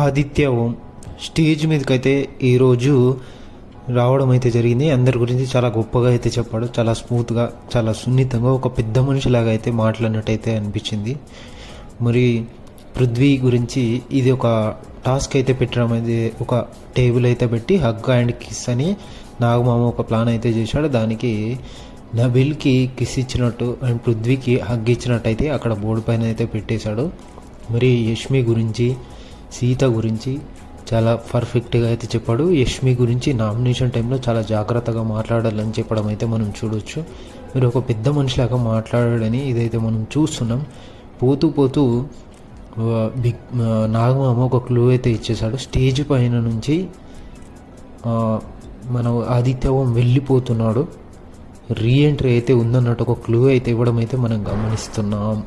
ఆదిత్య ఓం stage మీదకైతే ఈరోజు రావడం అయితే జరిగింది. అందరి గురించి చాలా గొప్పగా అయితే చెప్పాడు. చాలా స్మూత్గా, చాలా సున్నితంగా, ఒక పెద్ద మనిషిలాగా అయితే మాట్లాడినట్టయితే అనిపించింది. మరి పృథ్వీ గురించి ఇది ఒక టాస్క్ అయితే పెట్టడం అయితే, ఒక టేబుల్ అయితే పెట్టి హగ్ అండ్ కిస్ అని నాగమామ ఒక ప్లాన్ అయితే చేశాడు. దానికి నబిల్కి కిస్ ఇచ్చినట్టు అండ్ పృథ్వీకి హగ్ ఇచ్చినట్టయితే అక్కడ బోర్డు పైన అయితే పెట్టేశాడు. మరి యష్మి గురించి, సీత గురించి చాలా పర్ఫెక్ట్గా అయితే చెప్పాడు. యష్మి గురించి నామినేషన్ టైంలో చాలా జాగ్రత్తగా మాట్లాడాలని చెప్పడం అయితే మనం చూడొచ్చు. మీరు ఒక పెద్ద మనిషిలాగా మాట్లాడాడని ఇదైతే మనం చూస్తున్నాం. పోతూ పోతూ నాగమామ ఒక క్లూ అయితే ఇచ్చేశాడు. స్టేజ్ పైన నుంచి మన ఆదిత్యవం వెళ్ళిపోతున్నాడు, రీఎంట్రీ అయితే ఉందన్నట్టు ఒక క్లూ అయితే ఇవ్వడం అయితే మనం గమనిస్తున్నాం.